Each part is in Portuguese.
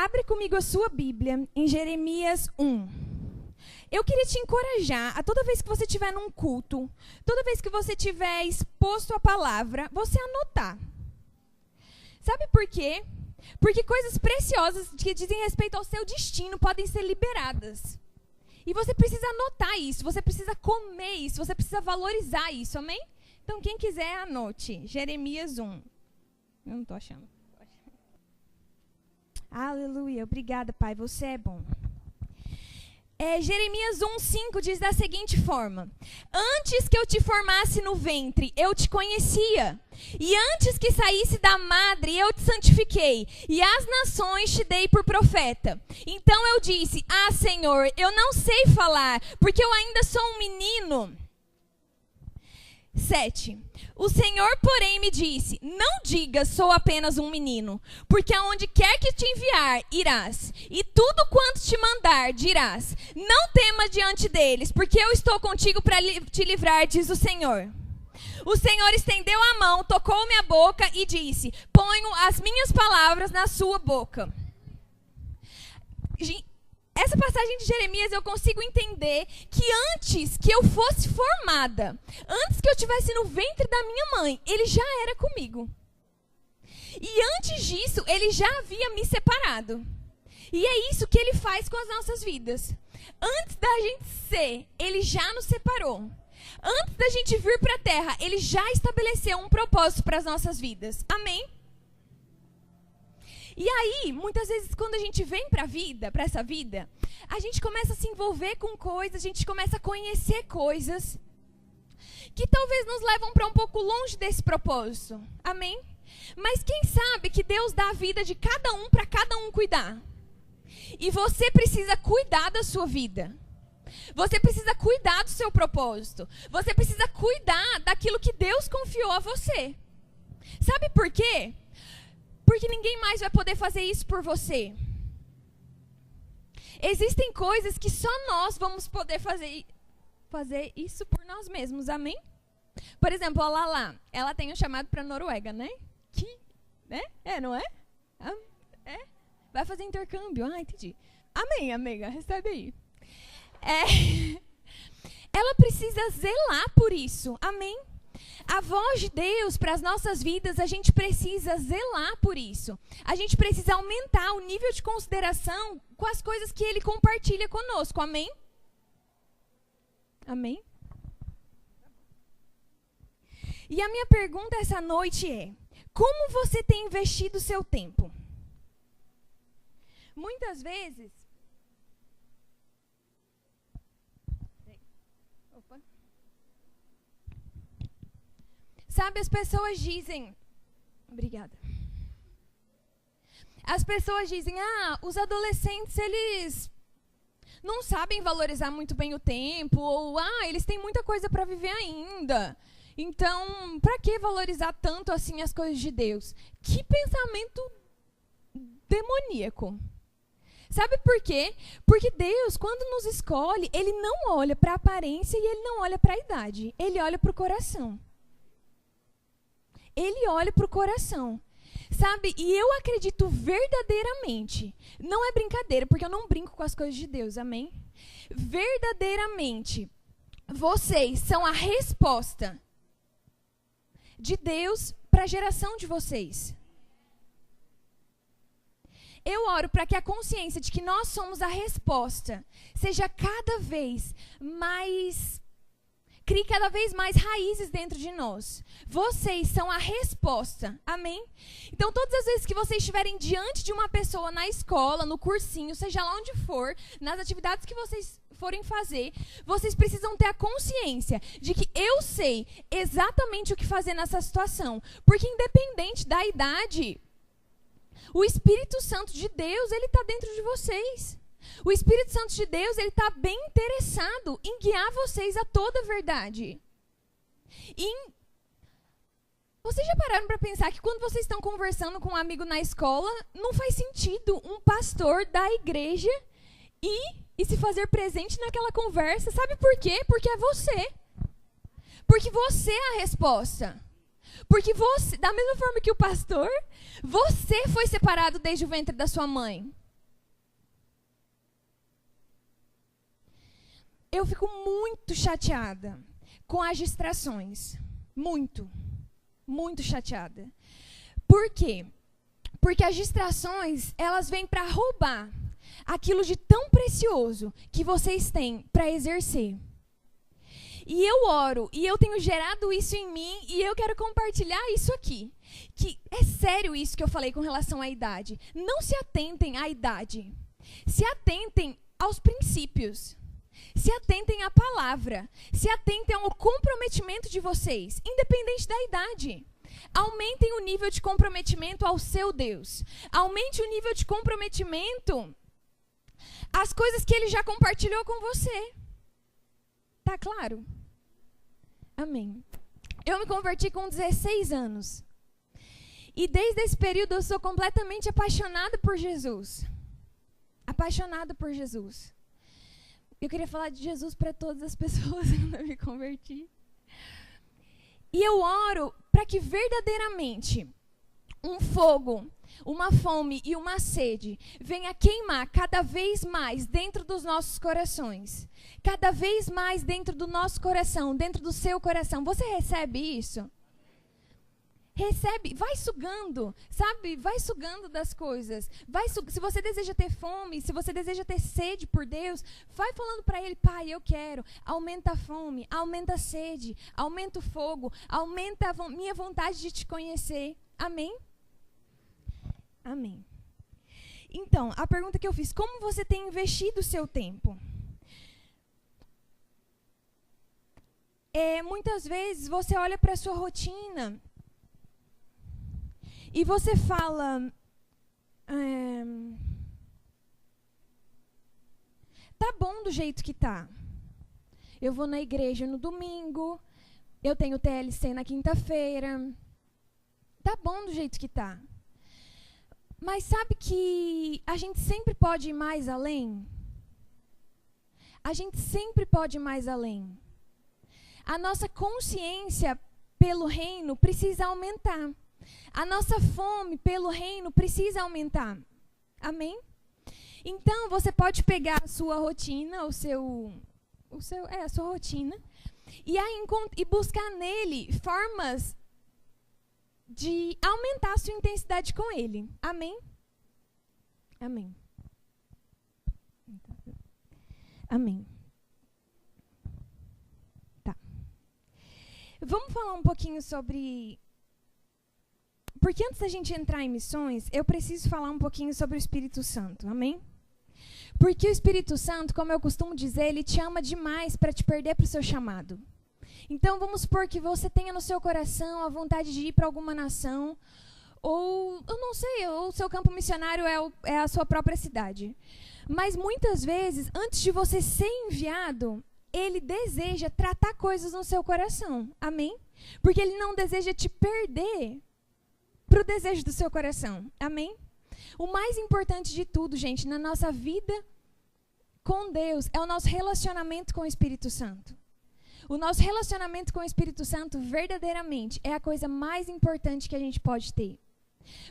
Abre comigo a sua Bíblia em Jeremias 1. Eu queria te encorajar a toda vez que você estiver num culto, toda vez que você estiver exposto à palavra, você anotar. Sabe por quê? Porque coisas preciosas que dizem respeito ao seu destino podem ser liberadas. E você precisa anotar isso, você precisa comer isso, você precisa valorizar isso, amém? Então, quem quiser, anote. Jeremias 1. Eu não estou achando. Aleluia, obrigada, Pai, você é bom. Jeremias 1:5 diz da seguinte forma: antes que eu te formasse no ventre, eu te conhecia. E antes que saísse da madre, eu te santifiquei. E as nações te dei por profeta. Então eu disse: ah, Senhor, eu não sei falar, porque eu ainda sou um menino. 7. O Senhor, porém, me disse: não digas, sou apenas um menino, porque aonde quer que te enviar, irás. E tudo quanto te mandar, dirás. Não temas diante deles, porque eu estou contigo para te livrar, diz o Senhor. O Senhor estendeu a mão, tocou minha boca e disse: ponho as minhas palavras na sua boca. Essa passagem de Jeremias eu consigo entender que antes que eu fosse formada, antes que eu estivesse no ventre da minha mãe, ele já era comigo. E antes disso, ele já havia me separado. E é isso que ele faz com as nossas vidas. Antes da gente ser, ele já nos separou. Antes da gente vir para a terra, ele já estabeleceu um propósito para as nossas vidas. Amém? E aí, muitas vezes, quando a gente vem para essa vida, a gente começa a se envolver com coisas, a gente começa a conhecer coisas que talvez nos levam para um pouco longe desse propósito. Amém? Mas quem sabe que Deus dá a vida de cada um para cada um cuidar. E você precisa cuidar da sua vida. Você precisa cuidar do seu propósito. Você precisa cuidar daquilo que Deus confiou a você. Sabe por quê? Porque ninguém mais vai poder fazer isso por você. Existem coisas que só nós vamos poder fazer isso por nós mesmos, amém? Por exemplo, a Lala, ela tem um chamado para a Noruega, né? Não é? Vai fazer intercâmbio, entendi. Amém, amiga, recebe aí. Ela precisa zelar por isso, amém? A voz de Deus para as nossas vidas, a gente precisa zelar por isso. A gente precisa aumentar o nível de consideração com as coisas que Ele compartilha conosco. Amém? Amém? E a minha pergunta essa noite é: como você tem investido o seu tempo? Muitas vezes... Opa. Sabe, as pessoas dizem... Obrigada. As pessoas dizem, os adolescentes, eles não sabem valorizar muito bem o tempo, ou, eles têm muita coisa para viver ainda. Então, para que valorizar tanto assim as coisas de Deus? Que pensamento demoníaco. Sabe por quê? Porque Deus, quando nos escolhe, Ele não olha para a aparência e Ele não olha para a idade. Ele olha para o coração. Ele olha para o coração. Sabe? E eu acredito verdadeiramente. Não é brincadeira, porque eu não brinco com as coisas de Deus. Amém? Verdadeiramente, vocês são a resposta de Deus para a geração de vocês. Eu oro para que a consciência de que nós somos a resposta seja cada vez mais... Crie cada vez mais raízes dentro de nós. Vocês são a resposta. Amém? Então, todas as vezes que vocês estiverem diante de uma pessoa na escola, no cursinho, seja lá onde for, nas atividades que vocês forem fazer, vocês precisam ter a consciência de que eu sei exatamente o que fazer nessa situação. Porque independente da idade, o Espírito Santo de Deus, ele está dentro de vocês. O Espírito Santo de Deus, ele está bem interessado em guiar vocês a toda a verdade. Vocês já pararam para pensar que quando vocês estão conversando com um amigo na escola, não faz sentido um pastor da igreja e se fazer presente naquela conversa? Sabe por quê? Porque é você. Porque você é a resposta. Porque você, da mesma forma que o pastor, você foi separado desde o ventre da sua mãe. eu fico muito chateada com as distrações. Muito, muito chateada. Por quê? Porque as distrações, elas vêm para roubar aquilo de tão precioso que vocês têm para exercer. E eu oro, e eu tenho gerado isso em mim, e eu quero compartilhar isso aqui. Que é sério isso que eu falei com relação à idade. Não se atentem à idade. Se atentem aos princípios. Se atentem à palavra. Se atentem ao comprometimento de vocês, independente da idade. Aumentem o nível de comprometimento ao seu Deus. Aumente o nível de comprometimento às coisas que Ele já compartilhou com você. Tá claro? Amém. Eu me converti com 16 anos. E desde esse período eu sou completamente apaixonada por Jesus. Apaixonada por Jesus. Eu queria falar de Jesus para todas as pessoas quando eu me converti. E eu oro para que verdadeiramente um fogo, uma fome e uma sede venha queimar cada vez mais dentro dos nossos corações. Cada vez mais dentro do nosso coração, dentro do seu coração. Você recebe isso? Recebe, vai sugando, sabe? Vai sugando das coisas. Se você deseja ter fome, se você deseja ter sede por Deus, vai falando para Ele, Pai, eu quero. Aumenta a fome, aumenta a sede, aumenta o fogo, aumenta a minha vontade de te conhecer. Amém? Amém. Então, a pergunta que eu fiz, como você tem investido o seu tempo? Muitas vezes você olha para a sua rotina e você fala, tá bom do jeito que tá. Eu vou na igreja no domingo, eu tenho TLC na quinta-feira. Tá bom do jeito que tá. Mas sabe que a gente sempre pode ir mais além? A gente sempre pode ir mais além. A nossa consciência pelo reino precisa aumentar. A nossa fome pelo reino precisa aumentar. Amém? Então, você pode pegar a sua rotina, a sua rotina, e buscar nele formas de aumentar a sua intensidade com Ele. Amém? Amém. Amém. Tá. Vamos falar um pouquinho sobre... Porque antes da gente entrar em missões, eu preciso falar um pouquinho sobre o Espírito Santo. Amém? Porque o Espírito Santo, como eu costumo dizer, ele te ama demais para te perder para o seu chamado. Então, vamos supor que você tenha no seu coração a vontade de ir para alguma nação, ou, eu não sei, ou o seu campo missionário é a sua própria cidade. Mas, muitas vezes, antes de você ser enviado, ele deseja tratar coisas no seu coração. Amém? Porque ele não deseja te perder para o desejo do seu coração. Amém? O mais importante de tudo, gente, na nossa vida com Deus, é o nosso relacionamento com o Espírito Santo. O nosso relacionamento com o Espírito Santo, verdadeiramente, é a coisa mais importante que a gente pode ter.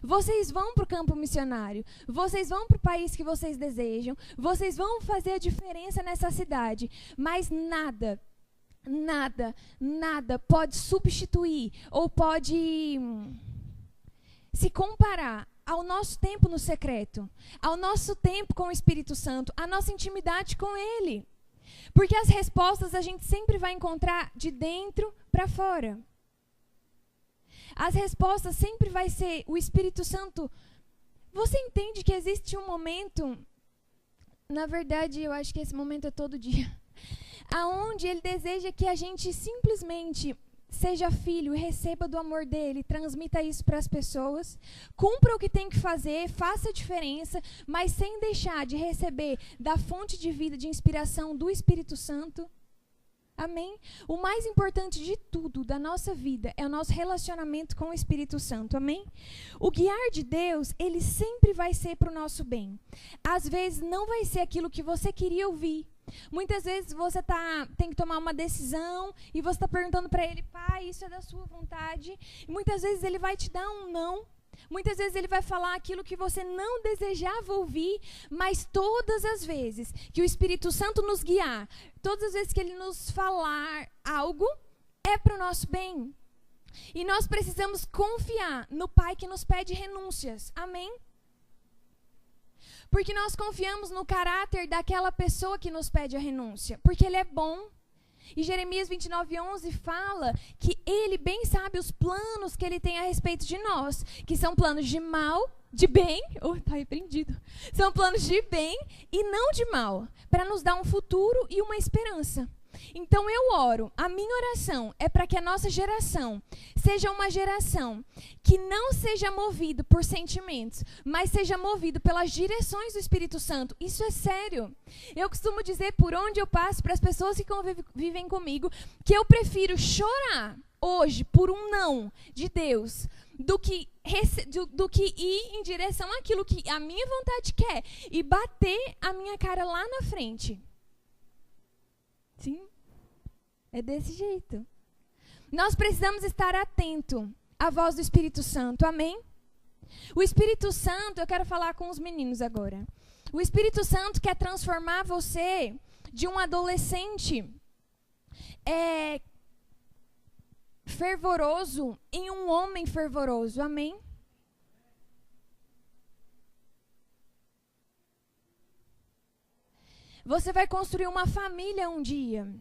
Vocês vão para o campo missionário, vocês vão para o país que vocês desejam, vocês vão fazer a diferença nessa cidade, mas nada pode substituir ou pode se comparar ao nosso tempo no secreto, ao nosso tempo com o Espírito Santo, à nossa intimidade com Ele. Porque as respostas a gente sempre vai encontrar de dentro para fora. As respostas sempre vai ser o Espírito Santo. Você entende que existe um momento, na verdade eu acho que esse momento é todo dia, aonde Ele deseja que a gente simplesmente seja filho e receba do amor dele, transmita isso para as pessoas, cumpra o que tem que fazer, faça a diferença, mas sem deixar de receber da fonte de vida, de inspiração do Espírito Santo. Amém? O mais importante de tudo da nossa vida é o nosso relacionamento com o Espírito Santo. Amém? O guiar de Deus, ele sempre vai ser para o nosso bem. Às vezes não vai ser aquilo que você queria ouvir. Muitas vezes você tem que tomar uma decisão e você está perguntando para ele, Pai, isso é da sua vontade? E muitas vezes ele vai te dar um não, Muitas vezes ele vai falar aquilo que você não desejava ouvir, mas todas as vezes que o Espírito Santo nos guiar, todas as vezes que ele nos falar algo, é para o nosso bem. E nós precisamos confiar no Pai que nos pede renúncias. Amém? Porque nós confiamos no caráter daquela pessoa que nos pede a renúncia. Porque ele é bom. E Jeremias 29:11 fala que ele bem sabe os planos que ele tem a respeito de nós. Que são planos de mal, de bem. Tá repreendido. São planos de bem e não de mal. Para nos dar um futuro e uma esperança. Então eu oro, a minha oração é para que a nossa geração seja uma geração que não seja movido por sentimentos, mas seja movido pelas direções do Espírito Santo. Isso é sério. Eu costumo dizer por onde eu passo para as pessoas que convivem comigo que eu prefiro chorar hoje por um não de Deus do que ir em direção àquilo que a minha vontade quer e bater a minha cara lá na frente. Sim, é desse jeito. Nós precisamos estar atentos à voz do Espírito Santo, amém? O Espírito Santo, eu quero falar com os meninos agora. O Espírito Santo quer transformar você de um adolescente fervoroso em um homem fervoroso, amém? Você vai construir uma família um dia.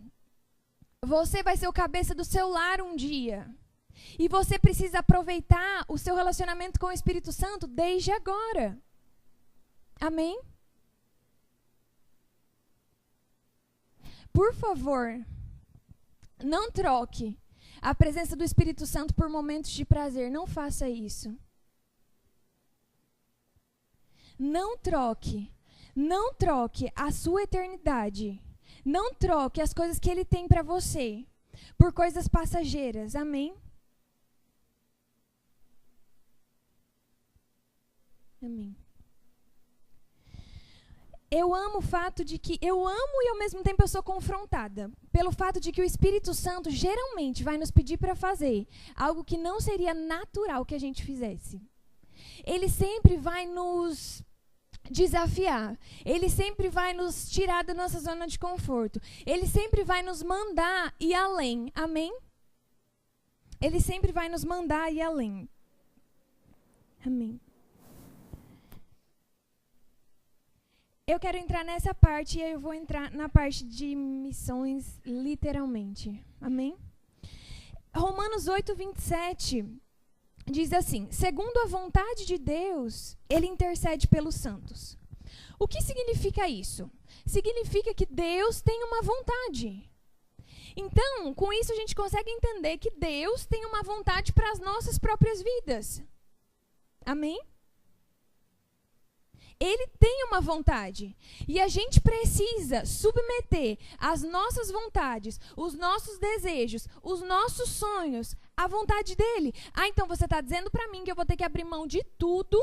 Você vai ser o cabeça do seu lar um dia. E você precisa aproveitar o seu relacionamento com o Espírito Santo desde agora. Amém? Por favor, não troque a presença do Espírito Santo por momentos de prazer. Não faça isso. Não troque. Não troque a sua eternidade. Não troque as coisas que Ele tem para você por coisas passageiras. Amém? Amém. Eu amo o fato de que... Eu amo e ao mesmo tempo eu sou confrontada pelo fato de que o Espírito Santo geralmente vai nos pedir para fazer algo que não seria natural que a gente fizesse. Ele sempre vai nos desafiar. Ele sempre vai nos tirar da nossa zona de conforto. Ele sempre vai nos mandar ir além. Amém? Ele sempre vai nos mandar ir além. Amém. Eu quero entrar nessa parte e aí eu vou entrar na parte de missões literalmente. Amém? Romanos 8:27 diz assim: segundo a vontade de Deus, Ele intercede pelos santos. O que significa isso? Significa que Deus tem uma vontade. Então, com isso a gente consegue entender que Deus tem uma vontade para as nossas próprias vidas. Amém? Ele tem uma vontade. E a gente precisa submeter as nossas vontades, os nossos desejos, os nossos sonhos à vontade dele. Ah, então você está dizendo para mim que eu vou ter que abrir mão de tudo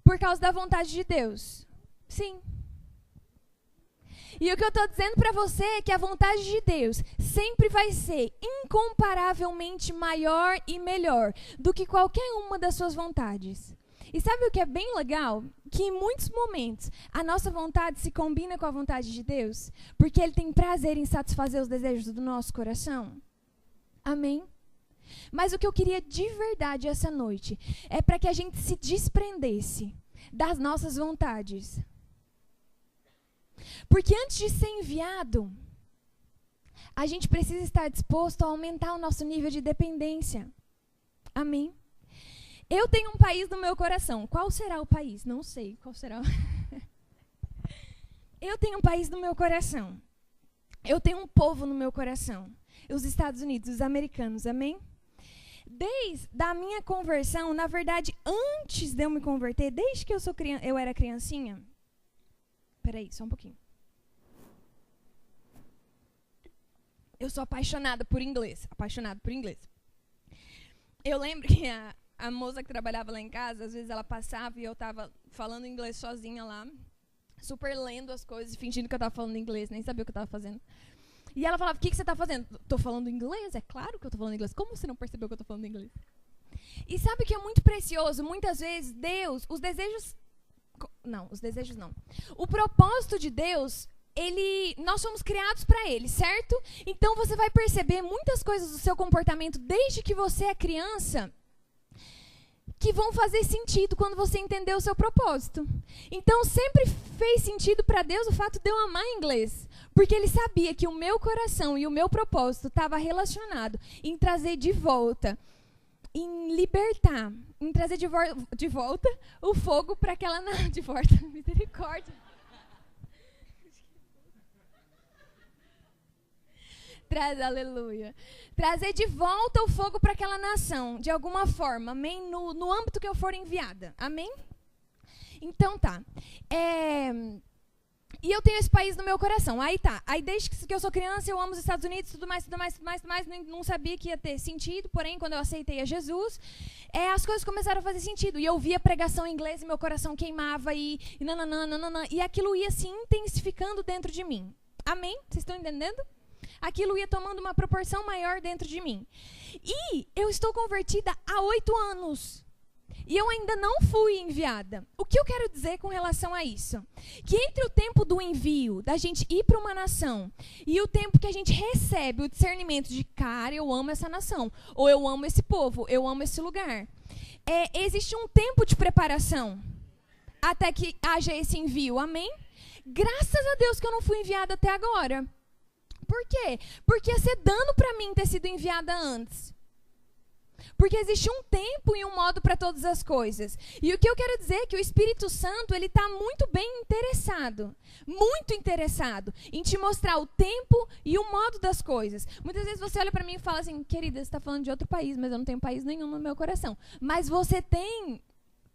por causa da vontade de Deus? Sim. E o que eu estou dizendo para você é que a vontade de Deus sempre vai ser incomparavelmente maior e melhor do que qualquer uma das suas vontades. E sabe o que é bem legal? Que em muitos momentos a nossa vontade se combina com a vontade de Deus, porque Ele tem prazer em satisfazer os desejos do nosso coração. Amém? Mas o que eu queria de verdade essa noite é para que a gente se desprendesse das nossas vontades. Porque antes de ser enviado, a gente precisa estar disposto a aumentar o nosso nível de dependência. Amém? Eu tenho um país no meu coração. Qual será o país? Não sei qual será. Eu tenho um país no meu coração. Eu tenho um povo no meu coração. Os Estados Unidos, os americanos, amém? Desde a minha conversão, na verdade, antes de eu me converter, desde que eu era criancinha. Peraí, só um pouquinho. Eu sou apaixonada por inglês. Apaixonada por inglês. Eu lembro que a moça que trabalhava lá em casa, às vezes ela passava e eu estava falando inglês sozinha lá, super lendo as coisas, fingindo que eu estava falando inglês, nem sabia o que eu estava fazendo. E ela falava: o que você está fazendo? Estou falando inglês? É claro que eu estou falando inglês. Como você não percebeu que eu estou falando inglês? E sabe o que é muito precioso? Muitas vezes Deus, os desejos não. O propósito de Deus, nós somos criados para Ele, certo? Então você vai perceber muitas coisas do seu comportamento desde que você é criança que vão fazer sentido quando você entender o seu propósito. Então sempre fez sentido para Deus o fato de eu amar inglês, porque Ele sabia que o meu coração e o meu propósito estava relacionado em trazer de volta, em libertar, em trazer de volta o fogo para aquela... De volta, misericórdia. Aleluia. Trazer de volta o fogo para aquela nação, de alguma forma, amém? No âmbito que eu for enviada, amém? Então tá. E eu tenho esse país no meu coração. Aí tá. Aí desde que eu sou criança, eu amo os Estados Unidos, tudo mais. Não sabia que ia ter sentido. Porém, quando eu aceitei a Jesus, as coisas começaram a fazer sentido. E eu via pregação em inglês e meu coração queimava. E aquilo ia se intensificando dentro de mim. Amém? Vocês estão entendendo? Aquilo ia tomando uma proporção maior dentro de mim. E eu estou convertida há 8 anos. E eu ainda não fui enviada. O que eu quero dizer com relação a isso? Que entre o tempo do envio, da gente ir para uma nação, e o tempo que a gente recebe o discernimento de, cara, eu amo essa nação, ou eu amo esse povo, eu amo esse lugar, existe um tempo de preparação até que haja esse envio, amém? Graças a Deus que eu não fui enviada até agora. Por quê? Porque ia ser dano para mim ter sido enviada antes. Porque existe um tempo e um modo para todas as coisas. E o que eu quero dizer é que o Espírito Santo, ele está muito interessado em te mostrar o tempo e o modo das coisas. Muitas vezes você olha para mim e fala assim, querida, você está falando de outro país, mas eu não tenho país nenhum no meu coração. Mas você tem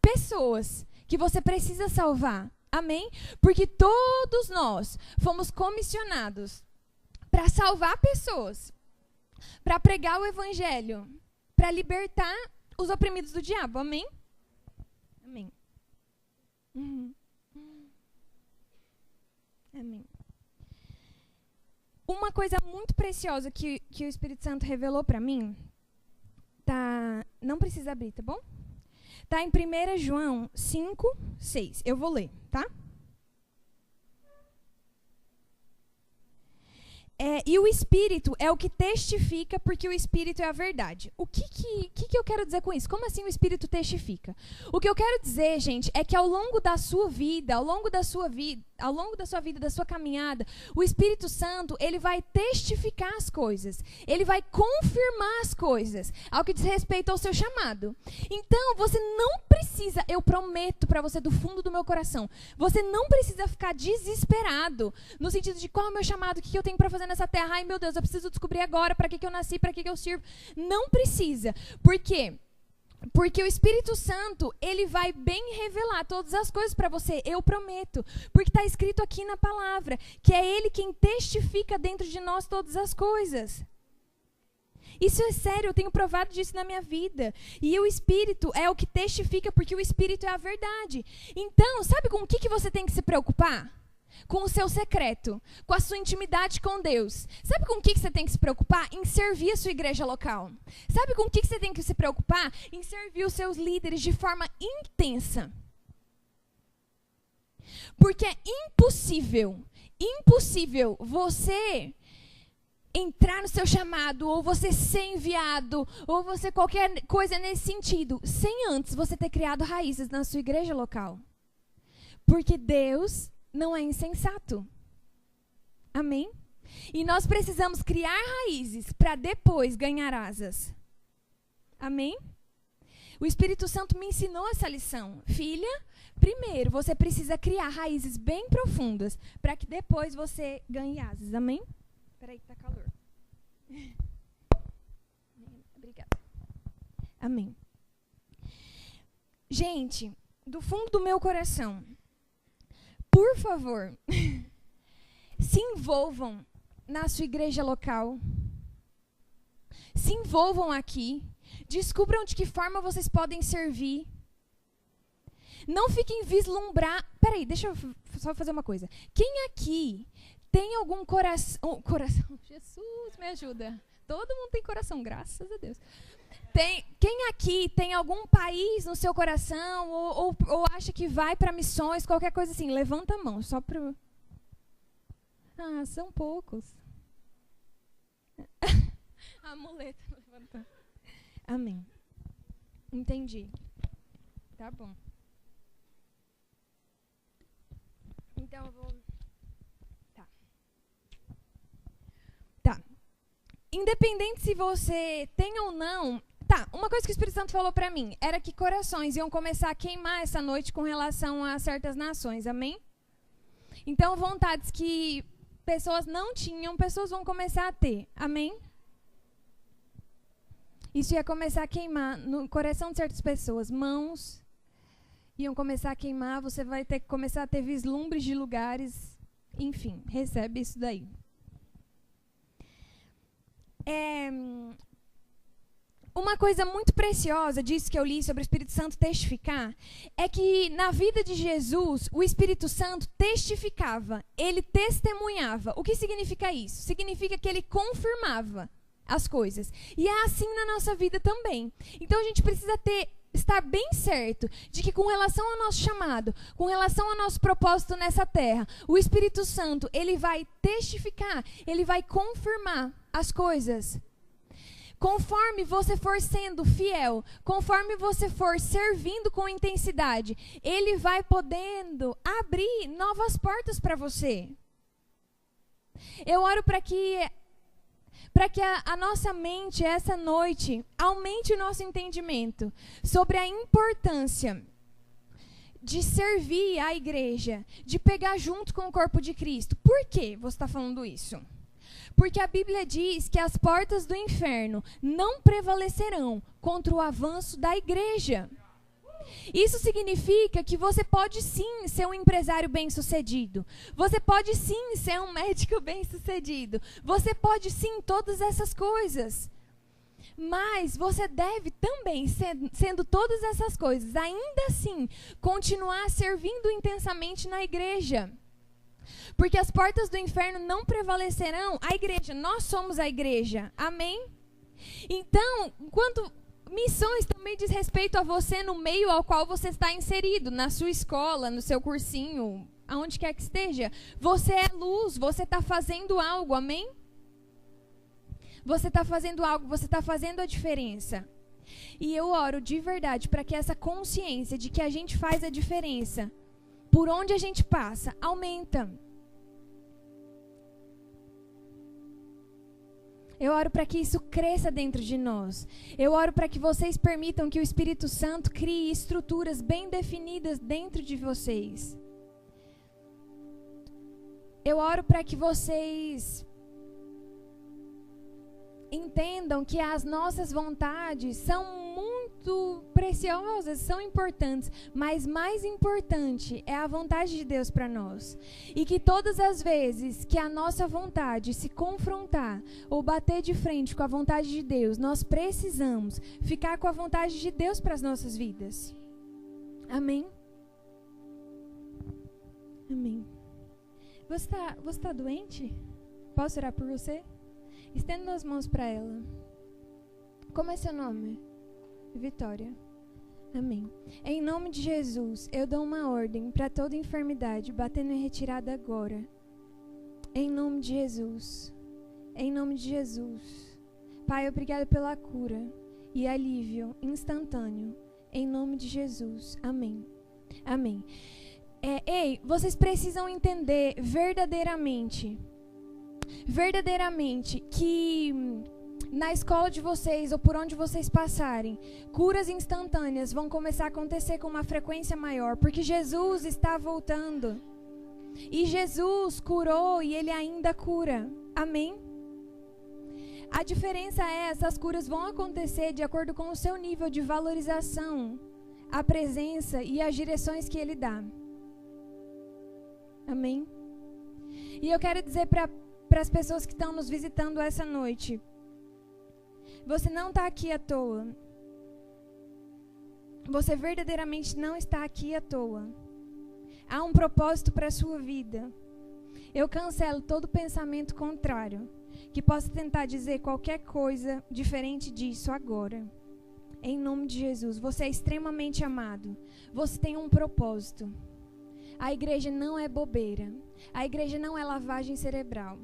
pessoas que você precisa salvar. Amém? Porque todos nós fomos comissionados para salvar pessoas, para pregar o evangelho, para libertar os oprimidos do diabo. Amém? Amém. Amém. Uma coisa muito preciosa que o Espírito Santo revelou para mim, não precisa abrir, tá bom? Está em 1 João 5, 6. Eu vou ler, tá? E o Espírito é o que testifica, porque o Espírito é a verdade. O que eu quero dizer com isso? Como assim o Espírito testifica? O que eu quero dizer, gente, é que ao longo da sua vida, da sua caminhada, o Espírito Santo, ele vai testificar as coisas. Ele vai confirmar as coisas, ao que diz respeito ao seu chamado. Então, você não precisa, eu prometo para você do fundo do meu coração, você não precisa ficar desesperado, no sentido de qual é o meu chamado, o que eu tenho para fazer nessa terra. Ai, meu Deus, eu preciso descobrir agora para que eu nasci, para que eu sirvo. Não precisa. Por quê? Porque o Espírito Santo, ele vai bem revelar todas as coisas para você, eu prometo. Porque está escrito aqui na palavra, que é Ele quem testifica dentro de nós todas as coisas. Isso é sério, eu tenho provado disso na minha vida. E o Espírito é o que testifica, porque o Espírito é a verdade. Então, sabe com o que você tem que se preocupar? Com o seu secreto, com a sua intimidade com Deus. Sabe com o que você tem que se preocupar? Em servir a sua igreja local. Sabe com o que você tem que se preocupar? Em servir os seus líderes de forma intensa. Porque é impossível você entrar no seu chamado, ou você ser enviado, ou você qualquer coisa nesse sentido, sem antes você ter criado raízes na sua igreja local. Porque Deus não é insensato. Amém? E nós precisamos criar raízes para depois ganhar asas. Amém? O Espírito Santo me ensinou essa lição. Filha, primeiro você precisa criar raízes bem profundas para que depois você ganhe asas. Amém? Peraí que tá calor. Obrigada. Amém. Gente, do fundo do meu coração, por favor, se envolvam na sua igreja local. Se envolvam aqui. Descubram de que forma vocês podem servir. Não fiquem vislumbrar. Peraí, deixa eu só fazer uma coisa. Quem aqui tem algum coração... Jesus, me ajuda. Todo mundo tem coração, graças a Deus. Quem aqui tem algum país no seu coração ou acha que vai para missões, qualquer coisa assim? Levanta a mão, só para... Ah, são poucos. A muleta levantou. Amém. Entendi. Tá bom. Então eu vou... Tá. Independente se você tem ou não... Tá, uma coisa que o Espírito Santo falou pra mim era que corações iam começar a queimar essa noite com relação a certas nações, amém? Então, vontades que pessoas não tinham, pessoas vão começar a ter, amém? Isso ia começar a queimar no coração de certas pessoas, mãos iam começar a queimar, você vai ter que começar a ter vislumbres de lugares, enfim, recebe isso daí. Uma coisa muito preciosa disso que eu li sobre o Espírito Santo testificar é que na vida de Jesus, o Espírito Santo testificava, ele testemunhava. O que significa isso? Significa que ele confirmava as coisas. E é assim na nossa vida também. Então a gente precisa estar bem certo de que com relação ao nosso chamado, com relação ao nosso propósito nessa terra, o Espírito Santo, ele vai testificar, ele vai confirmar as coisas. Conforme você for sendo fiel, conforme você for servindo com intensidade, ele vai podendo abrir novas portas para você. Eu oro para que a nossa mente, essa noite, aumente o nosso entendimento sobre a importância de servir a igreja, de pegar junto com o corpo de Cristo. Por que você está falando isso? Porque a Bíblia diz que as portas do inferno não prevalecerão contra o avanço da igreja. Isso significa que você pode sim ser um empresário bem-sucedido. Você pode sim ser um médico bem-sucedido. Você pode sim todas essas coisas. Mas você deve também, sendo todas essas coisas, ainda assim, continuar servindo intensamente na igreja. Porque as portas do inferno não prevalecerão a igreja. Nós somos a igreja. Amém? Então, enquanto missões também diz respeito a você no meio ao qual você está inserido, na sua escola, no seu cursinho, aonde quer que esteja. Você é luz, você está fazendo algo, amém? Você está fazendo algo, você está fazendo a diferença. E eu oro de verdade para que essa consciência de que a gente faz a diferença, por onde a gente passa, aumenta. Eu oro para que isso cresça dentro de nós. Eu oro para que vocês permitam que o Espírito Santo crie estruturas bem definidas dentro de vocês. Eu oro para que vocês entendam que as nossas vontades são muito preciosas, são importantes, mas mais importante é a vontade de Deus para nós. E que todas as vezes que a nossa vontade se confrontar ou bater de frente com a vontade de Deus, nós precisamos ficar com a vontade de Deus para as nossas vidas. Amém? Amém. Você tá doente? Posso orar por você? Estenda as mãos para ela. Como é seu nome? Vitória. Amém. Em nome de Jesus, eu dou uma ordem para toda enfermidade, batendo em retirada agora. Em nome de Jesus. Em nome de Jesus. Pai, obrigado pela cura e alívio instantâneo. Em nome de Jesus. Amém. Amém. Vocês precisam entender verdadeiramente que na escola de vocês ou por onde vocês passarem, curas instantâneas vão começar a acontecer com uma frequência maior, porque Jesus está voltando. E Jesus curou e Ele ainda cura. Amém? A diferença é, essas curas vão acontecer de acordo com o seu nível de valorização, a presença e as direções que Ele dá. Amém? E eu quero dizer para as pessoas que estão nos visitando essa noite, você não está aqui à toa. Você verdadeiramente não está aqui à toa. Há um propósito para a sua vida. Eu cancelo todo pensamento contrário que possa tentar dizer qualquer coisa diferente disso agora. Em nome de Jesus. Você é extremamente amado. Você tem um propósito. A igreja não é bobeira. A igreja não é lavagem cerebral.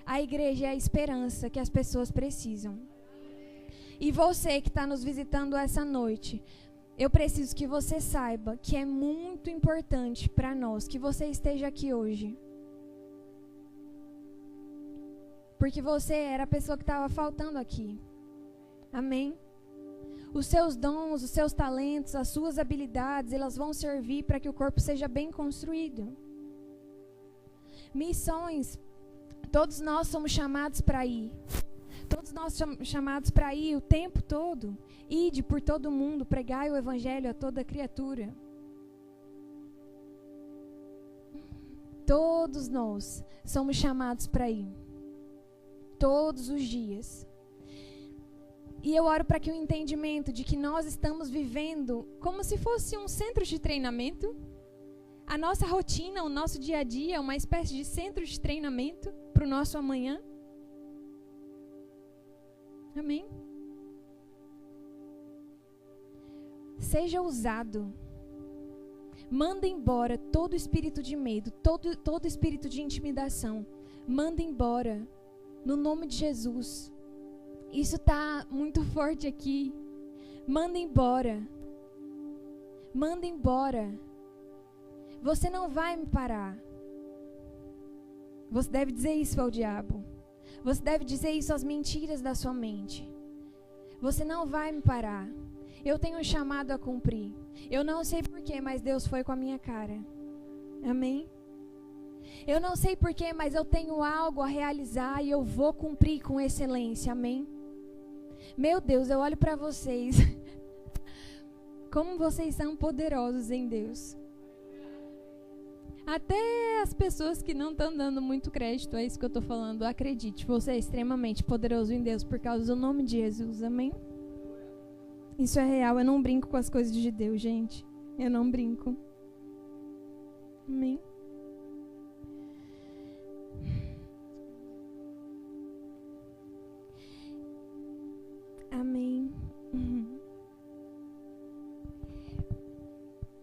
A igreja é a esperança que as pessoas precisam. E você que está nos visitando essa noite, eu preciso que você saiba que é muito importante para nós que você esteja aqui hoje. Porque você era a pessoa que estava faltando aqui. Amém? Os seus dons, os seus talentos, as suas habilidades, elas vão servir para que o corpo seja bem construído. Missões, todos nós somos chamados para ir. Todos nós somos chamados para ir o tempo todo. Ide por todo mundo, pregai o evangelho a toda criatura. Todos nós somos chamados para ir. Todos os dias. E eu oro para que o entendimento de que nós estamos vivendo como se fosse um centro de treinamento. A nossa rotina, o nosso dia a dia é uma espécie de centro de treinamento para o nosso amanhã. Amém? Seja ousado. Manda embora todo espírito de medo, todo espírito de intimidação. Manda embora. No nome de Jesus. Isso está muito forte aqui. Manda embora. Manda embora. Você não vai me parar. Você deve dizer isso ao diabo. Você deve dizer isso às mentiras da sua mente. Você não vai me parar. Eu tenho um chamado a cumprir. Eu não sei porquê, mas Deus foi com a minha cara. Amém? Eu não sei porquê, mas eu tenho algo a realizar e eu vou cumprir com excelência. Amém? Meu Deus, eu olho para vocês. Como vocês são poderosos em Deus. Até as pessoas que não estão dando muito crédito a isso que eu estou falando, acredite, você é extremamente poderoso em Deus por causa do nome de Jesus. Amém? Isso é real. Eu não brinco com as coisas de Deus, gente. Eu não brinco. Amém? Amém.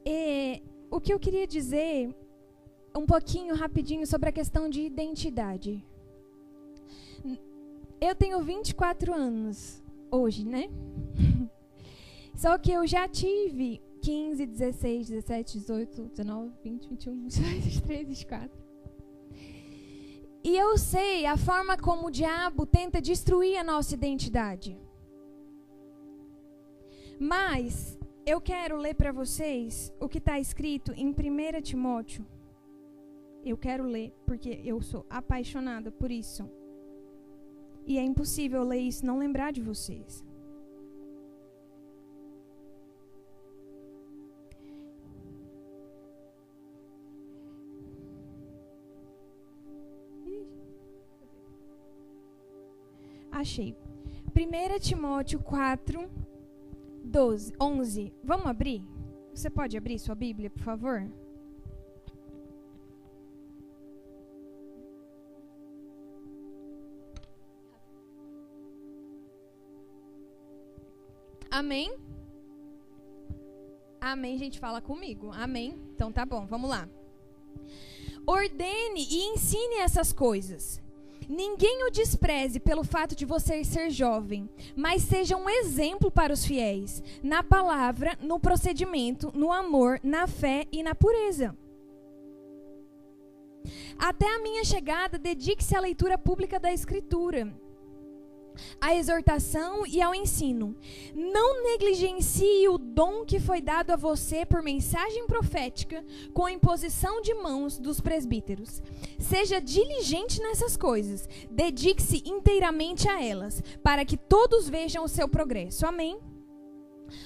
E o que eu queria dizer um pouquinho rapidinho sobre a questão de identidade. Eu tenho 24 anos hoje, né? Só que eu já tive 15, 16, 17, 18, 19, 20, 21, 22, 23, 24. E eu sei a forma como o diabo tenta destruir a nossa identidade. Mas eu quero ler para vocês o que está escrito em 1 Timóteo. Eu quero ler porque eu sou apaixonada por isso. E é impossível ler isso e não lembrar de vocês. Achei. 1 Timóteo 4, 11. Vamos abrir? Você pode abrir sua Bíblia, por favor? Amém? Amém, gente, fala comigo. Amém? Então tá bom, vamos lá. Ordene e ensine essas coisas. Ninguém o despreze pelo fato de você ser jovem, mas seja um exemplo para os fiéis, na palavra, no procedimento, no amor, na fé e na pureza. Até a minha chegada, dedique-se à leitura pública da Escritura, à exortação e ao ensino. Não negligencie o dom que foi dado a você por mensagem profética com a imposição de mãos dos presbíteros. Seja diligente nessas coisas. Dedique-se inteiramente a elas, para que todos vejam o seu progresso. Amém?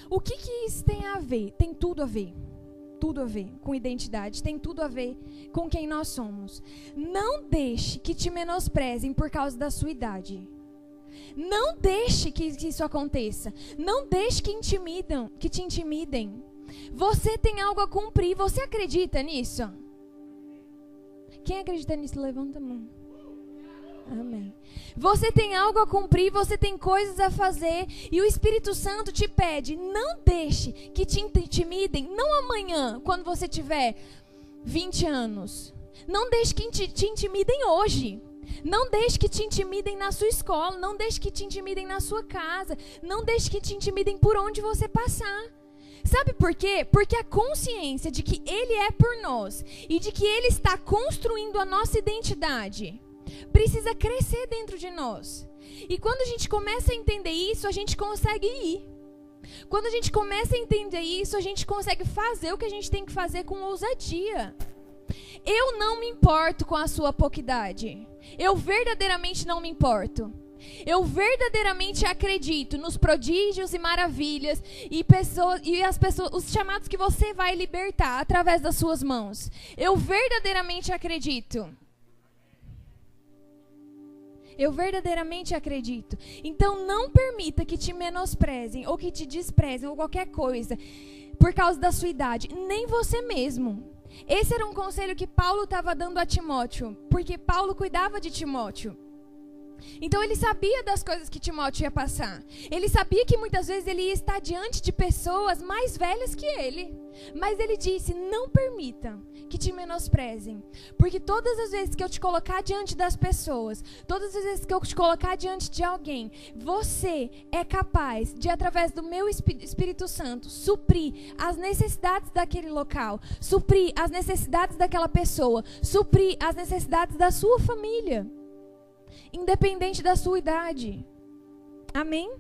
O que isso tem a ver? Tem tudo a ver. Tudo a ver com identidade, tem tudo a ver com quem nós somos. Não deixe que te menosprezem por causa da sua idade. Não deixe que isso aconteça. Não deixe que te intimidem. Você tem algo a cumprir. Você acredita nisso? Quem acredita nisso, levanta a mão. Amém. Você tem algo a cumprir, você tem coisas a fazer e o Espírito Santo te pede, não deixe que te intimidem, não amanhã, quando você tiver 20 anos. Não deixe que te intimidem hoje. Não deixe que te intimidem na sua escola, não deixe que te intimidem na sua casa, não deixe que te intimidem por onde você passar. Sabe por quê? Porque a consciência de que Ele é por nós e de que Ele está construindo a nossa identidade precisa crescer dentro de nós. E quando a gente começa a entender isso, a gente consegue ir. Quando a gente começa a entender isso, a gente consegue fazer o que a gente tem que fazer com ousadia. Eu não me importo com a sua pouca idade. Eu verdadeiramente não me importo. Eu verdadeiramente acredito nos prodígios e maravilhas e os chamados que você vai libertar através das suas mãos. Eu verdadeiramente acredito. Eu verdadeiramente acredito. Então não permita que te menosprezem ou que te desprezem ou qualquer coisa por causa da sua idade, nem você mesmo. Esse era um conselho que Paulo estava dando a Timóteo, porque Paulo cuidava de Timóteo. Então ele sabia das coisas que Timóteo ia passar. Ele sabia que muitas vezes ele ia estar diante de pessoas mais velhas que ele. Mas ele disse, não permita que te menosprezem. Porque todas as vezes que eu te colocar diante das pessoas, todas as vezes que eu te colocar diante de alguém, você é capaz de, através do meu Espírito Santo, suprir as necessidades daquele local, suprir as necessidades daquela pessoa, suprir as necessidades da sua família. Independente da sua idade. Amém?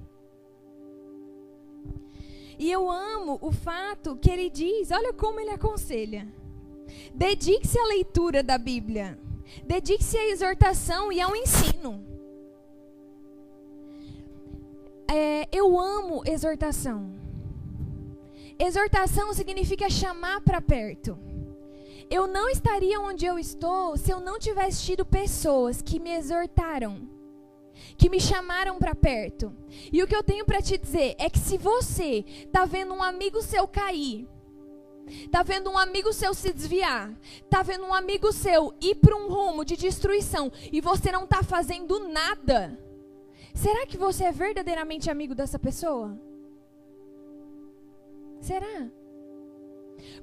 E eu amo o fato que ele diz, olha como ele aconselha. Dedique-se à leitura da Bíblia. Dedique-se à exortação e ao ensino. Eu amo exortação. Exortação significa chamar para perto. Eu não estaria onde eu estou se eu não tivesse tido pessoas que me exortaram, que me chamaram para perto. E o que eu tenho para te dizer é que se você está vendo um amigo seu cair, está vendo um amigo seu se desviar, está vendo um amigo seu ir para um rumo de destruição e você não está fazendo nada, será que você é verdadeiramente amigo dessa pessoa? Será?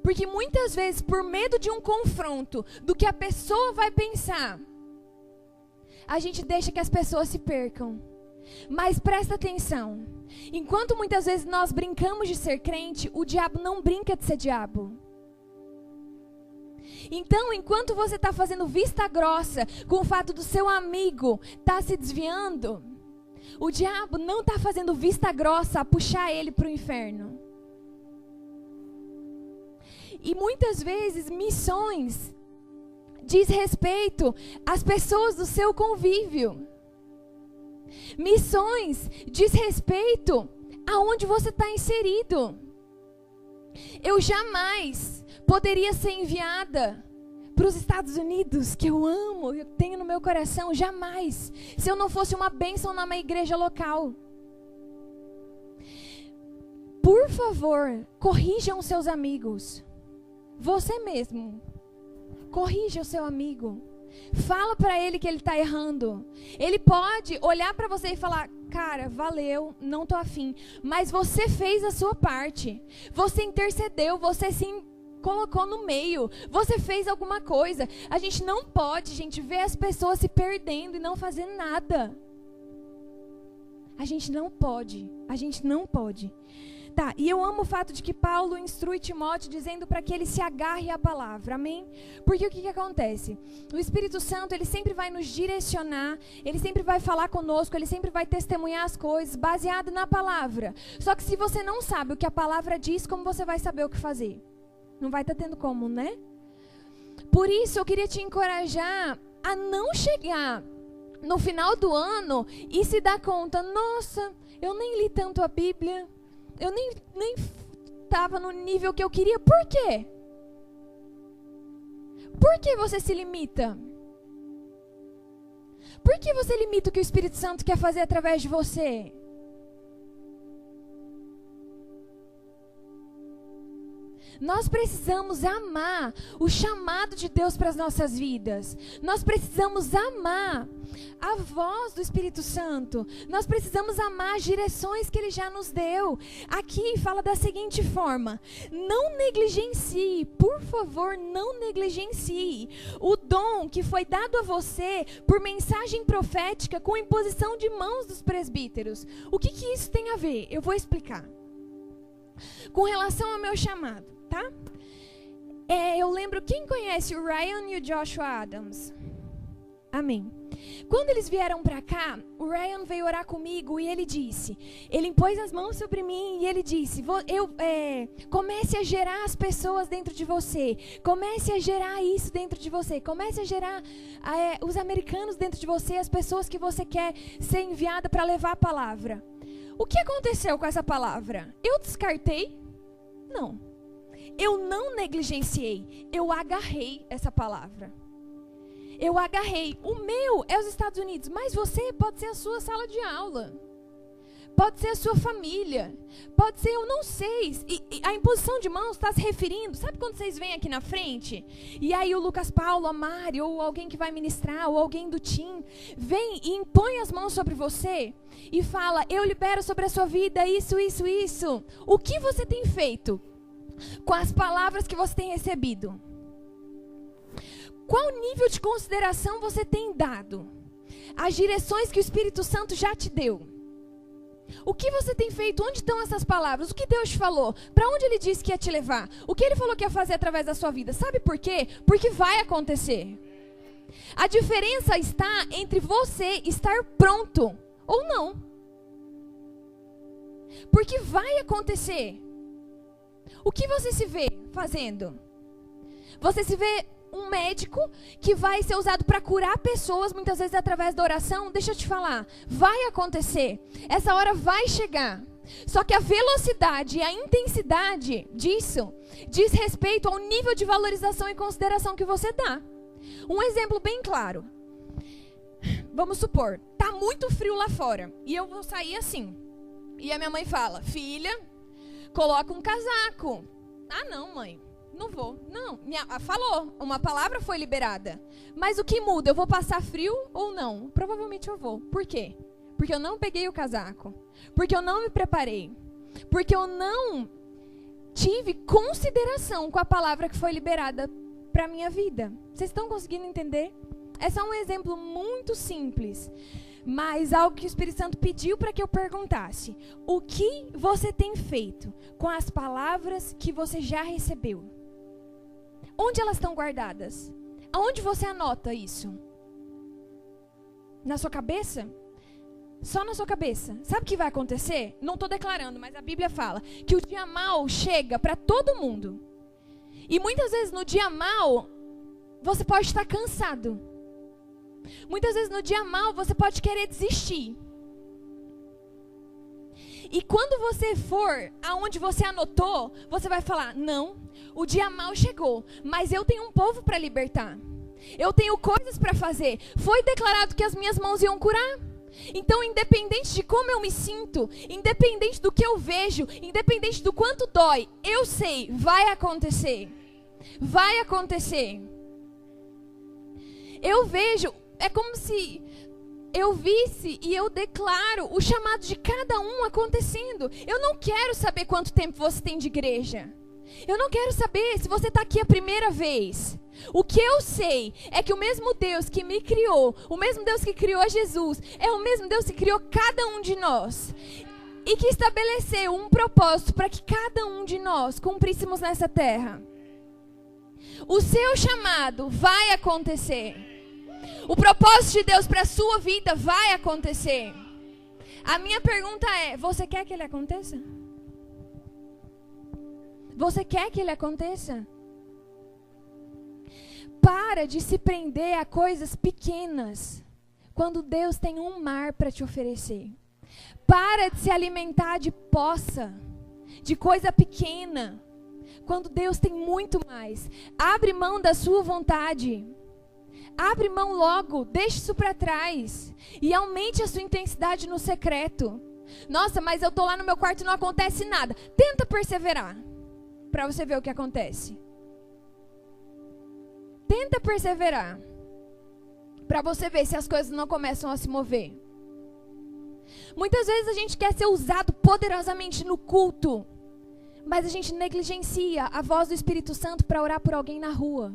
Porque muitas vezes, por medo de um confronto, do que a pessoa vai pensar, a gente deixa que as pessoas se percam. Mas presta atenção, enquanto muitas vezes nós brincamos de ser crente, o diabo não brinca de ser diabo. Então, enquanto você está fazendo vista grossa com o fato do seu amigo estar se desviando, o diabo não está fazendo vista grossa a puxar ele para o inferno. E muitas vezes missões diz respeito às pessoas do seu convívio. Missões diz respeito aonde você está inserido. Eu jamais poderia ser enviada para os Estados Unidos, que eu amo, eu tenho no meu coração, jamais, se eu não fosse uma bênção numa igreja local. Por favor, corrijam seus amigos. Você mesmo, corrija o seu amigo. Fala para ele que ele está errando. Ele pode olhar para você e falar, cara, valeu, não tô afim. Mas você fez a sua parte. Você intercedeu, você se colocou no meio. Você fez alguma coisa. A gente não pode, gente, ver as pessoas se perdendo e não fazer nada. A gente não pode. Tá, e eu amo o fato de que Paulo instrui Timóteo dizendo para que ele se agarre à palavra, amém? Porque o que acontece? O Espírito Santo, ele sempre vai nos direcionar, ele sempre vai falar conosco, ele sempre vai testemunhar as coisas baseado na palavra. Só que se você não sabe o que a palavra diz, como você vai saber o que fazer? Não vai estar tendo como, né? Por isso eu queria te encorajar a não chegar no final do ano e se dar conta, nossa, eu nem li tanto a Bíblia. Eu nem estava no nível que eu queria. Por quê? Por que você se limita? Por que você limita o que o Espírito Santo quer fazer através de você? Nós precisamos amar o chamado de Deus para as nossas vidas. Nós precisamos amar a voz do Espírito Santo. Nós precisamos amar as direções que Ele já nos deu. Aqui fala da seguinte forma: não negligencie, por favor, não negligencie o dom que foi dado a você por mensagem profética com imposição de mãos dos presbíteros. O que isso tem a ver? Eu vou explicar. Com relação ao meu chamado, tá? Eu lembro, quem conhece o Ryan e o Joshua Adams? Amém. Quando eles vieram para cá, o Ryan veio orar comigo e ele disse, ele impôs as mãos sobre mim e ele disse, comece a gerar as pessoas dentro de você, comece a gerar isso dentro de você, comece a gerar os americanos dentro de você, as pessoas que você quer ser enviada para levar a palavra. O que aconteceu com essa palavra? Eu descartei? Não. Eu não negligenciei, eu agarrei essa palavra. Eu agarrei. O meu é os Estados Unidos, mas você pode ser a sua sala de aula. Pode ser a sua família. Pode ser, eu não sei. E a imposição de mãos está se referindo, sabe quando vocês vêm aqui na frente? E aí o Lucas Paulo, a Mari, ou alguém que vai ministrar, ou alguém do time, vem e impõe as mãos sobre você e fala, eu libero sobre a sua vida isso, isso, isso. O que você tem feito com as palavras que você tem recebido? Qual nível de consideração você tem dado às direções que o Espírito Santo já te deu? O que você tem feito? Onde estão essas palavras? O que Deus te falou? Para onde Ele disse que ia te levar? O que Ele falou que ia fazer através da sua vida? Sabe por quê? Porque vai acontecer. A diferença está entre você estar pronto ou não. Porque vai acontecer. O que você se vê fazendo? Você se vê um médico que vai ser usado para curar pessoas, muitas vezes através da oração? Deixa eu te falar, vai acontecer. Essa hora vai chegar. Só que a velocidade e a intensidade disso diz respeito ao nível de valorização e consideração que você dá. Um exemplo bem claro. Vamos supor, tá muito frio lá fora e eu vou sair assim. E a minha mãe fala, filha, coloca um casaco. Ah, não, mãe. Não vou. Não, falou, uma palavra foi liberada. Mas o que muda? Eu vou passar frio ou não? Provavelmente eu vou. Por quê? Porque eu não peguei o casaco. Porque eu não me preparei. Porque eu não tive consideração com a palavra que foi liberada para a minha vida. Vocês estão conseguindo entender? É só um exemplo muito simples. Mas algo que o Espírito Santo pediu para que eu perguntasse. O que você tem feito com as palavras que você já recebeu? Onde elas estão guardadas? Aonde você anota isso? Na sua cabeça? Só na sua cabeça. Sabe o que vai acontecer? Não estou declarando, mas a Bíblia fala que o dia mau chega para todo mundo. E muitas vezes no dia mau, você pode estar cansado. Muitas vezes no dia mau, você pode querer desistir. E quando você for aonde você anotou, você vai falar, não, o dia mau chegou, mas eu tenho um povo para libertar. Eu tenho coisas para fazer. Foi declarado que as minhas mãos iam curar. Então, independente de como eu me sinto, independente do que eu vejo, independente do quanto dói, eu sei, vai acontecer. Vai acontecer. Eu vejo, é como se eu visse e eu declaro o chamado de cada um acontecendo. Eu não quero saber quanto tempo você tem de igreja. Eu não quero saber se você está aqui a primeira vez. O que eu sei é que o mesmo Deus que me criou, o mesmo Deus que criou Jesus, é o mesmo Deus que criou cada um de nós. E que estabeleceu um propósito para que cada um de nós cumpríssemos nessa terra. O seu chamado vai acontecer. O propósito de Deus para a sua vida vai acontecer. A minha pergunta é, você quer que ele aconteça? Você quer que ele aconteça? Para de se prender a coisas pequenas, quando Deus tem um mar para te oferecer. Para de se alimentar de poça, de coisa pequena, quando Deus tem muito mais. Abre mão da sua vontade. Abre mão logo, deixe isso para trás. E aumente a sua intensidade no secreto. Nossa, mas eu estou lá no meu quarto e não acontece nada. Tenta perseverar. para você ver o que acontece. Tenta perseverar, para você ver se as coisas não começam a se mover. Muitas vezes a gente quer ser usado poderosamente no culto, mas a gente negligencia a voz do Espírito Santo para orar por alguém na rua.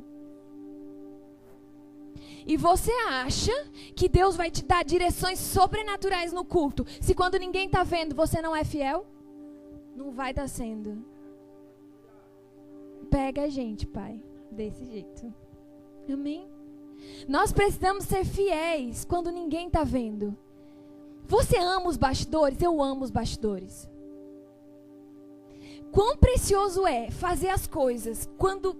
E você acha que Deus vai te dar direções sobrenaturais no culto, se quando ninguém está vendo você não é fiel? Não vai estar sendo. Pega a gente, Pai, desse jeito. Amém? Nós precisamos ser fiéis quando ninguém está vendo. Você ama os bastidores? Eu amo os bastidores. Quão precioso é fazer as coisas quando...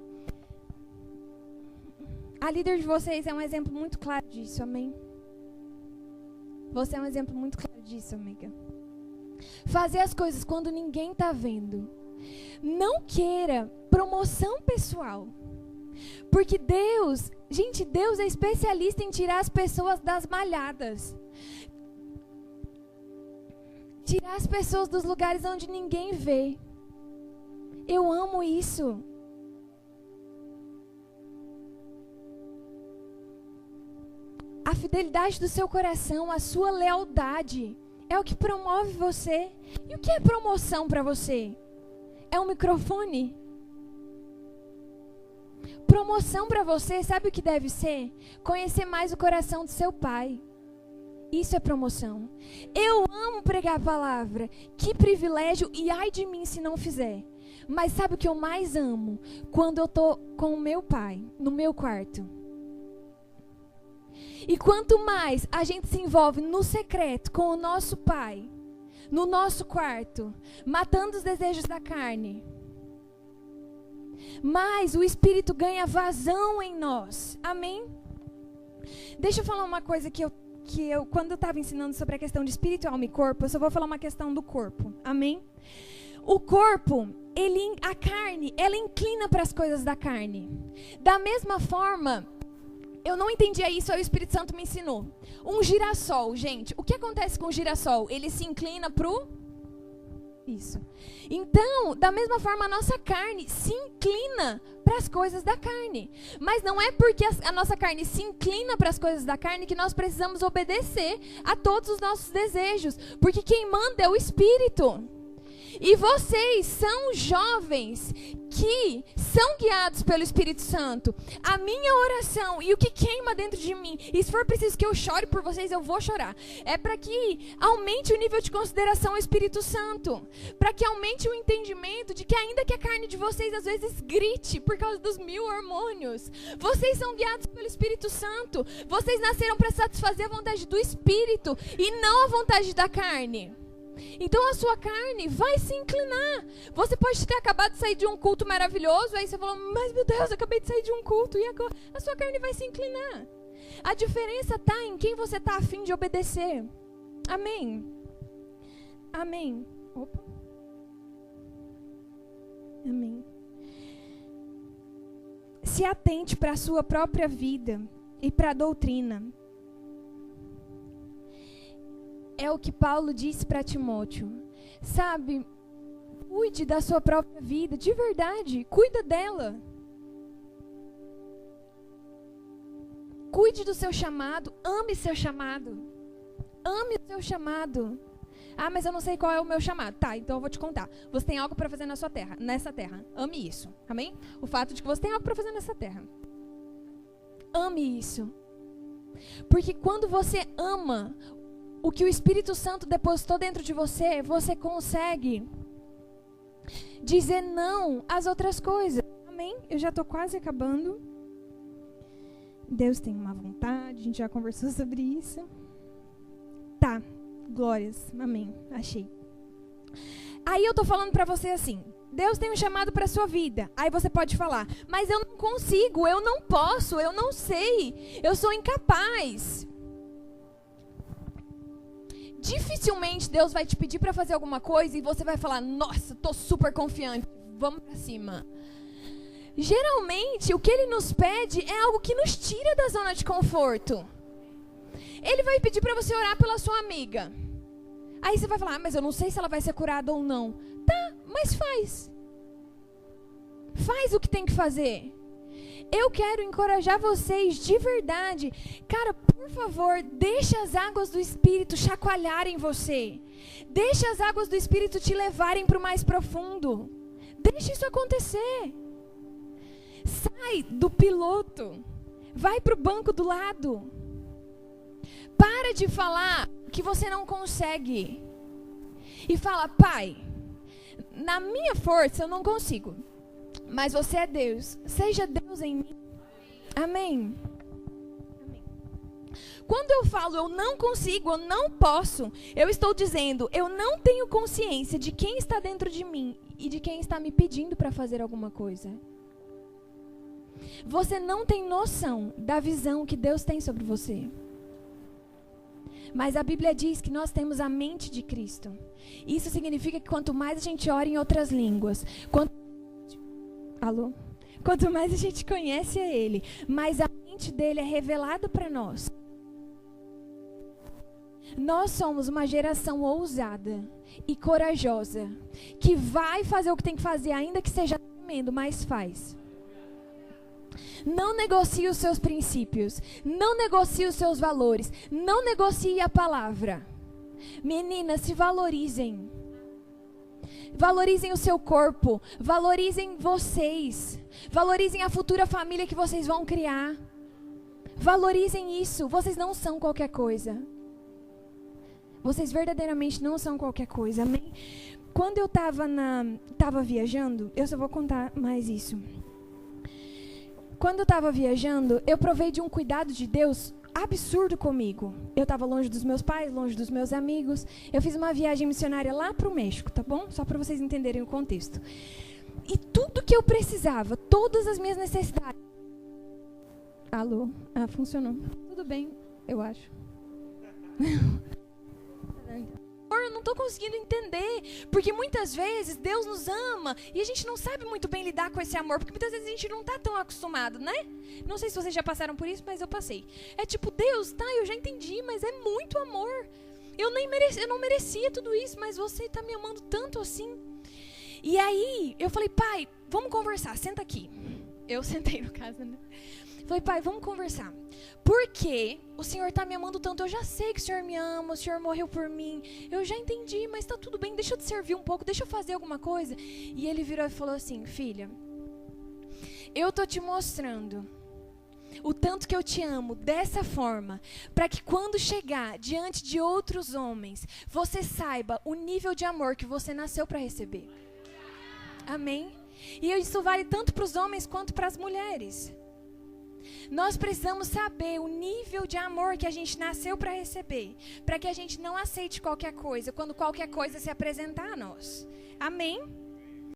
A líder de vocês é um exemplo muito claro disso, amém? Você é um exemplo muito claro disso, amiga. Fazer as coisas quando ninguém está vendo. Não queira promoção pessoal. Porque Deus, gente, Deus é especialista em tirar as pessoas das malhadas. Tirar as pessoas dos lugares onde ninguém vê. Eu amo isso. A fidelidade do seu coração, a sua lealdade, é o que promove você. E o que é promoção para você? É um microfone? Promoção para você, sabe o que deve ser? Conhecer mais o coração do seu pai. Isso é promoção. Eu amo pregar a palavra. Que privilégio, e ai de mim se não fizer. Mas sabe o que eu mais amo? Quando eu estou com o meu pai, no meu quarto. E quanto mais a gente se envolve no secreto com o nosso pai, no nosso quarto, matando os desejos da carne, mais o Espírito ganha vazão em nós. Amém? Deixa eu falar uma coisa que eu quando eu estava ensinando sobre a questão de espírito, alma e corpo, eu só vou falar uma questão do corpo. Amém? O corpo, a carne, ela inclina para as coisas da carne. Da mesma forma, eu não entendia isso, aí o Espírito Santo me ensinou. Um girassol, gente, o que acontece com o girassol? Ele se inclina pro... Isso. Então, da mesma forma, a nossa carne se inclina para as coisas da carne. Mas não é porque a nossa carne se inclina para as coisas da carne que nós precisamos obedecer a todos os nossos desejos. Porque quem manda é o Espírito. E vocês são jovens que são guiados pelo Espírito Santo. A minha oração e o que queima dentro de mim, e se for preciso que eu chore por vocês, eu vou chorar, é para que aumente o nível de consideração ao Espírito Santo, para que aumente o entendimento de que ainda que a carne de vocês às vezes grite por causa dos 1000 hormônios, vocês são guiados pelo Espírito Santo. Vocês nasceram para satisfazer a vontade do Espírito e não a vontade da carne. Então a sua carne vai se inclinar. Você pode ter acabado de sair de um culto maravilhoso, aí você falou, mas meu Deus, eu acabei de sair de um culto, e agora? A sua carne vai se inclinar. A diferença está em quem você está a fim de obedecer. Amém? Amém. Opa. Amém. Se atente para a sua própria vida e para a doutrina. É o que Paulo disse para Timóteo. Sabe, cuide da sua própria vida, de verdade, cuida dela. Cuide do seu chamado, ame seu chamado. Ame o seu chamado. Ah, mas eu não sei qual é o meu chamado. Tá, então eu vou te contar. Você tem algo para fazer na sua terra, nessa terra. Ame isso, amém? O fato de que você tem algo para fazer nessa terra. Ame isso. Porque quando você ama o que o Espírito Santo depositou dentro de você, você consegue dizer não às outras coisas. Amém? Eu já estou quase acabando. Deus tem uma vontade, a gente já conversou sobre isso. Tá, glórias. Amém, achei. Aí eu estou falando para você assim, Deus tem um chamado para a sua vida. Aí você pode falar, mas eu não consigo, eu não posso, eu não sei, eu sou incapaz. Dificilmente Deus vai te pedir para fazer alguma coisa e você vai falar, nossa, tô super confiante, vamos para cima. Geralmente, o que Ele nos pede é algo que nos tira da zona de conforto. Ele vai pedir para você orar pela sua amiga. Aí você vai falar, mas eu não sei se ela vai ser curada ou não. Tá, mas faz. Faz o que tem que fazer. Eu quero encorajar vocês de verdade. Cara, por favor, deixa as águas do Espírito chacoalharem você. Deixa as águas do Espírito te levarem para o mais profundo. Deixa isso acontecer. Sai do piloto. Vai para o banco do lado. Para de falar que você não consegue. E fala, Pai, na minha força eu não consigo. Mas você é Deus. Seja Deus em mim. Amém. Quando eu falo eu não consigo, eu não posso, eu estou dizendo, eu não tenho consciência de quem está dentro de mim e de quem está me pedindo para fazer alguma coisa. Você não tem noção da visão que Deus tem sobre você. Mas a Bíblia diz que nós temos a mente de Cristo. Isso significa que quanto mais a gente ora em outras línguas, quanto mais a gente conhece a Ele, mais a mente dele é revelada para nós. Nós somos uma geração ousada e corajosa, que vai fazer o que tem que fazer, ainda que seja tremendo, mas faz. Não negocie os seus princípios, não negocie os seus valores, não negocie a palavra. Meninas, se valorizem. Valorizem o seu corpo, valorizem vocês, valorizem a futura família que vocês vão criar. Valorizem isso, vocês não são qualquer coisa. Vocês verdadeiramente não são qualquer coisa, amém? Quando eu estava viajando, eu só vou contar mais isso. Quando eu estava viajando, eu provei de um cuidado de Deus absurdo comigo. Eu estava longe dos meus pais, longe dos meus amigos. Eu fiz uma viagem missionária lá para o México, tá bom? Só para vocês entenderem o contexto. E tudo que eu precisava, todas as minhas necessidades. Alô? Ah, funcionou. Tudo bem, eu acho. Eu não estou conseguindo entender, porque muitas vezes Deus nos ama e a gente não sabe muito bem lidar com esse amor, porque muitas vezes a gente não está tão acostumado, né? Não sei se vocês já passaram por isso, mas eu passei. É tipo, Deus, tá, eu já entendi, mas é muito amor. Eu não merecia tudo isso, mas você está me amando tanto assim. E aí, eu falei, Pai, vamos conversar, senta aqui. Eu sentei no caso, né? Falei, Pai, vamos conversar. Porque o Senhor está me amando tanto. Eu já sei que o Senhor me ama, o Senhor morreu por mim. Eu já entendi, mas está tudo bem. Deixa eu te servir um pouco, deixa eu fazer alguma coisa. E ele virou e falou assim, filha, eu estou te mostrando o tanto que eu te amo dessa forma, para que quando chegar diante de outros homens, você saiba o nível de amor que você nasceu para receber. Amém? E isso vale tanto para os homens quanto para as mulheres. Nós precisamos saber o nível de amor que a gente nasceu para receber, para que a gente não aceite qualquer coisa, quando qualquer coisa se apresentar a nós. Amém?